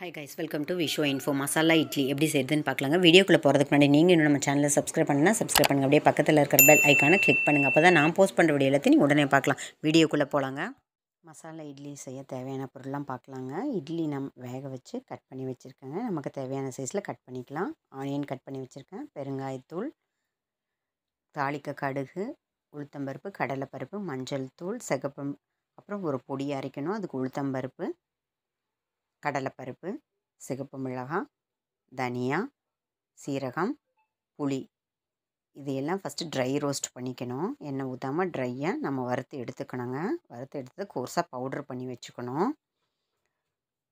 Hi guys, welcome to விஷோ info. Masala idli எப்படி செய்யுதுன்னு பார்க்கலாங்க. வீடியோக்குள்ளே போகிறதுக்கு முன்னாடி நீங்கள் இன்னும் நம்ம சேனலை சப்ஸ்கிரைப் பண்ணுங்கள். அப்படியே பக்கத்தில் இருக்கிற பெல் ஐக்கானை கிளிக் பண்ணுங்கள். அப்போ தான் நான் போஸ்ட் பண்ணுற வீடியோ எல்லாத்தையும் நீங்கள் உடனே பார்க்கலாம். வீடியோக்குள்ளே போகலாங்க. மசாலா இட்லி செய்ய தேவையான பொருள்லாம் பார்க்கலாங்க. இட்லி வேக வச்சு கட் பண்ணி வச்சுருக்கேங்க. நமக்கு தேவையான சைஸில் கட் பண்ணிக்கலாம். ஆனியன் கட் பண்ணி வச்சுருக்கேன். பெருங்காயத்தூள், தாளிக்க கடுகு, உளுத்தம்பருப்பு, கடலைப்பருப்பு, மஞ்சள் தூள், சிகப்பு, அப்புறம் ஒரு பொடி அரைக்கணும். அதுக்கு உளுத்தம்பருப்பு, கடலைப்பருப்பு, சிகப்பு மிளகாய், தனியா, சீரகம், புளி, இதையெல்லாம் ஃபஸ்ட்டு ட்ரை ரோஸ்ட் பண்ணிக்கணும். எண்ணெய் ஊற்றாமல் ட்ரையாக நம்ம வறுத்து எடுத்துக்கணுங்க. வறுத்து எடுத்து கோர்ஸாக பவுட்ரு பண்ணி வச்சுக்கணும்.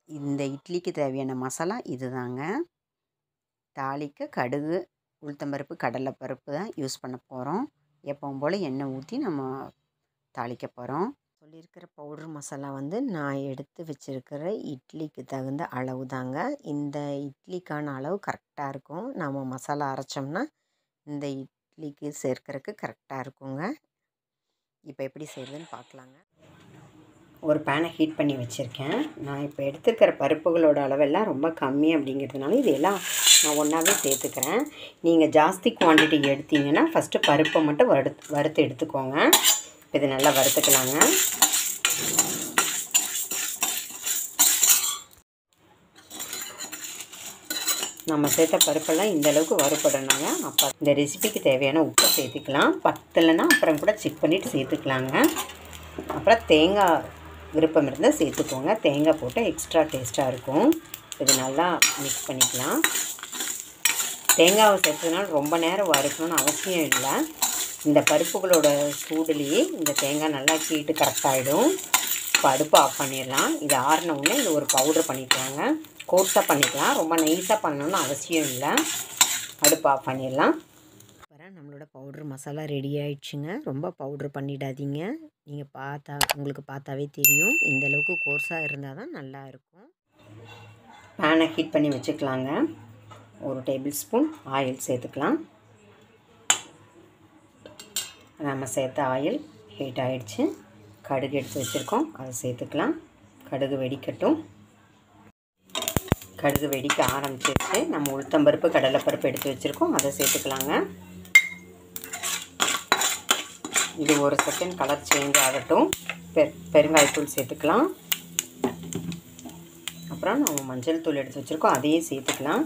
இந்த இட்லிக்கு தேவையான மசாலா இது தாங்க. தாளிக்க கடுகு, உளுத்தம்பருப்பு, கடலைப்பருப்பு தான் யூஸ் பண்ண போகிறோம். எப்பவும் போல் எண்ணெய் ஊற்றி நம்ம தாளிக்க போகிறோம். சொல்லியிருக்கிற பவுட்ரு மசாலா நான் எடுத்து வச்சுருக்கிற இட்லிக்கு தகுந்த அளவு தாங்க. இந்த இட்லிக்கான அளவு கரெக்டாக இருக்கும். நம்ம மசாலா அரைச்சோம்னா இந்த இட்லிக்கு சேர்க்கறதுக்கு கரெக்டாக இருக்குங்க. இப்போ எப்படி செய்கிறதுன்னு பார்க்கலாங்க. ஒரு பேனை ஹீட் பண்ணி வச்சுருக்கேன். நான் இப்போ எடுத்துருக்கிற பருப்புகளோட அளவெல்லாம் ரொம்ப கம்மி அப்படிங்கிறதுனால இதெல்லாம் நான் ஒன்றாவே சேர்த்துக்கிறேன். நீங்கள் ஜாஸ்தி குவான்டிட்டி எடுத்தீங்கன்னா ஃபஸ்ட்டு பருப்பை மட்டும் வறுத்து எடுத்துக்கோங்க. இது நல்லா வறுத்துக்கலாங்க. நம்ம சேர்த்த பருப்பெல்லாம் இந்த அளவுக்கு வறுபடணுங்க. அப்போ இந்த ரெசிபிக்கு தேவையான உப்பை சேர்த்துக்கலாம். பத்தலைன்னா அப்புறம் கூட செக் பண்ணிவிட்டு சேர்த்துக்கலாங்க. அப்புறம் தேங்காய் விருப்பம் இருந்தால் சேர்த்துக்கோங்க. தேங்காய் போட்டு எக்ஸ்ட்ரா டேஸ்ட்டாக இருக்கும். இது நல்லா மிக்ஸ் பண்ணிக்கலாம். தேங்காவை சேர்த்ததுனால ரொம்ப நேரம் வறுக்கணும்னு அவசியம் இல்லை. இந்த பருப்புகளோட சூடுலேயே இந்த தேங்காய் நல்லா கீட்டு கரெக்டாகிடும். இப்போ அடுப்பு ஆஃப் பண்ணிடலாம். இது ஆறின உடனே இது ஒரு பவுட்ரு பண்ணிக்கலாங்க. கோர்ஸாக பண்ணிக்கலாம். ரொம்ப நைஸாக பண்ணணும்னு அவசியம் இல்லை. அடுப்பு ஆஃப் பண்ணிடலாம். அப்புறம் நம்மளோட பவுட்ரு மசாலா ரெடி ஆகிடுச்சுங்க. ரொம்ப பவுட்ரு பண்ணிடாதீங்க. நீங்கள் உங்களுக்கு பார்த்தாவே தெரியும். இந்தளவுக்கு கோர்ஸாக இருந்தால் தான் நல்லாயிருக்கும். பேனை ஹீட் பண்ணி வச்சுக்கலாங்க. 1 டேபிள் ஸ்பூன் ஆயில் சேர்த்துக்கலாம். நம்ம சேர்த்த ஆயில் ஹீட் ஆகிடுச்சு. கடுகு எடுத்து வச்சுருக்கோம், அதை சேர்த்துக்கலாம். கடுகு வெடிக்கட்டும். கடுகு வெடிக்க ஆரம்பிச்சிருச்சு. நம்ம உளுத்தம்பருப்பு, கடலைப்பருப்பு எடுத்து வச்சுருக்கோம், அதை சேர்த்துக்கலாங்க. இது ஒரு செகண்ட் கலர் சேஞ்ச் ஆகட்டும். பெருங்காயத்தூள் சேர்த்துக்கலாம். அப்புறம் நம்ம மஞ்சள் தூள் எடுத்து வச்சுருக்கோம், அதையும் சேர்த்துக்கலாம்.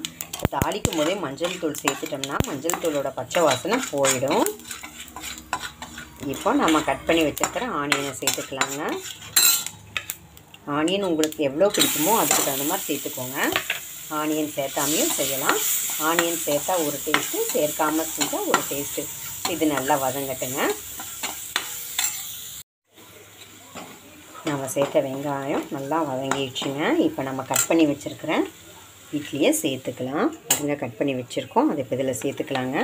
தாளிக்கும் போதே மஞ்சள் தூள் சேர்த்துட்டோம்னா மஞ்சள் தூளோட பச்சை வாசனை போயிடும். இப்போ நம்ம கட் பண்ணி வச்சுருக்கிற ஆனியனை சேர்த்துக்கலாங்க. ஆனியன் உங்களுக்கு எவ்வளோ பிடிக்குமோ அதுக்கு தகுந்த மாதிரி சேர்த்துக்கோங்க. ஆனியன் சேர்த்தாமையும் செய்யலாம். ஆனியன் சேர்த்தா ஒரு டேஸ்ட்டு, சேர்க்காமல் செஞ்சால் ஒரு டேஸ்ட்டு. இது நல்லா வதங்கட்டுங்க. நம்ம சேர்த்த வெங்காயம் நல்லா வதங்கிடுச்சுங்க. இப்போ நம்ம கட் பண்ணி வச்சுருக்கிற இட்லியை சேர்த்துக்கலாம். பாருங்க, கட் பண்ணி வச்சுருக்கோம், அதை இப்போ இதில் சேர்த்துக்கலாங்க.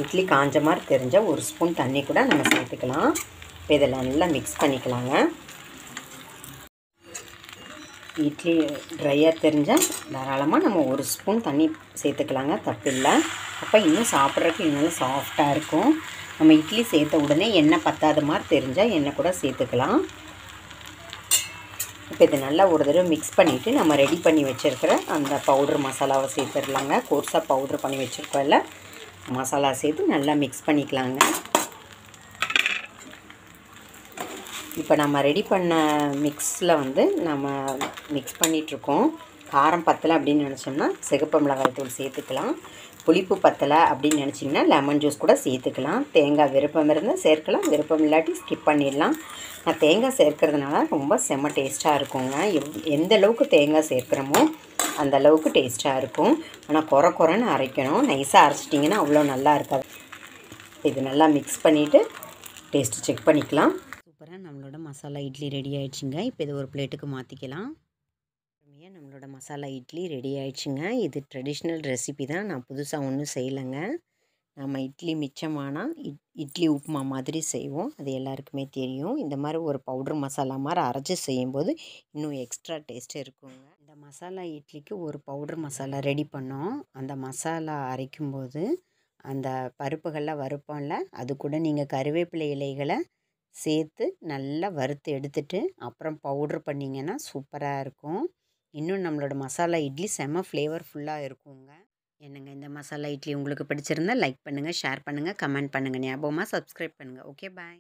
இட்லி காஞ்ச மாதிரி தெரிஞ்சால் 1 ஸ்பூன் தண்ணி கூட நம்ம சேர்த்துக்கலாம். இப்போ இதில் நல்லா மிக்ஸ் பண்ணிக்கலாங்க. இட்லி ட்ரையாக தெரிஞ்சால் தாராளமாக நம்ம 1 ஸ்பூன் தண்ணி சேர்த்துக்கலாங்க, தப்பில்லை. அப்போ இன்னும் சாப்பிட்றதுக்கு இன்னும் சாஃப்டாக இருக்கும். நம்ம இட்லி சேர்த்த உடனே எண்ணெய் பத்தாத மாதிரி தெரிஞ்சால் எண்ணெய் கூட சேர்த்துக்கலாம். இப்போ இது நல்லா ஒரு தடவை மிக்ஸ் பண்ணிவிட்டு நம்ம ரெடி பண்ணி வச்சுருக்கிற அந்த பவுட்ரு மசாலாவை சேர்த்துடலாங்க. கோர்ஸாக பவுட்ரு பண்ணி வச்சுருக்கோம்ல, மசாலா சேர்த்து நல்லா மிக்ஸ் பண்ணிக்கலாங்க. இப்போ நம்ம ரெடி பண்ண மிக்ஸில் நம்ம மிக்ஸ் பண்ணிகிட்ருக்கோம். காரம் பத்தலை அப்படின்னு நினச்சோம்னா சிகப்பு மிளகாய் தூள் சேர்த்துக்கலாம். புளிப்பு பத்தலை அப்படின்னு நினச்சிங்கன்னா லெமன் ஜூஸ் கூட சேர்த்துக்கலாம். தேங்காய் விருப்பம் இருந்தால் சேர்க்கலாம், விருப்பம் இல்லாட்டி ஸ்கிப் பண்ணிடலாம். நான் தேங்காய் சேர்க்கறதுனால ரொம்ப செம்ம டேஸ்ட்டாக இருக்குங்க. எந்த அளவுக்கு தேங்காய் சேர்க்குறோமோ அந்த அளவுக்கு டேஸ்ட்டாக இருக்கும். ஆனால் குறைன்னு அரைக்கணும். நைஸாக அரைச்சிட்டிங்கன்னா அவ்வளோ நல்லா இருக்காது. இது நல்லா மிக்ஸ் பண்ணிவிட்டு டேஸ்ட்டு செக் பண்ணிக்கலாம். சூப்பராக நம்மளோட மசாலா இட்லி ரெடி ஆகிடுச்சுங்க. இப்போ இது ஒரு பிளேட்டுக்கு மாற்றிக்கலாம். நம்மளோட மசாலா இட்லி ரெடி ஆகிடுச்சுங்க. இது ட்ரெடிஷ்னல் ரெசிபி தான், நான் புதுசாக ஒன்றும் செய்யலைங்க. நம்ம இட்லி மிச்சமானால் இட்லி உப்புமா மாதிரி செய்வோம், அது எல்லாருக்குமே தெரியும். இந்த மாதிரி ஒரு பவுட்ரு மசாலா மாதிரி அரைச்சி செய்யும்போது இன்னும் எக்ஸ்ட்ரா டேஸ்ட்டு இருக்குங்க. இந்த மசாலா இட்லிக்கு ஒரு பவுட்ரு மசாலா ரெடி பண்ணோம். அந்த மசாலா அரைக்கும்போது அந்த பருப்புகளில் வறுப்போம்ல, அது கூட நீங்கள் கருவேப்பிலை இலைகளை சேர்த்து நல்லா வறுத்து எடுத்துட்டு அப்புறம் பவுட்ரு பண்ணிங்கன்னா சூப்பராக இருக்கும். இன்னும் நம்மளோட மசாலா இட்லி செம்ம ஃப்ளேவர்ஃபுல்லாக இருக்குங்க. என்னங்க இந்த மசாலா இட்லி உங்களுக்கு பிடிச்சிருந்தா லைக் பண்ணுங்கள், ஷேர் பண்ணுங்கள், கமெண்ட் பண்ணுங்கள். ஞாபகமாக சப்ஸ்கிரைப் பண்ணுங்கள். Okay bye.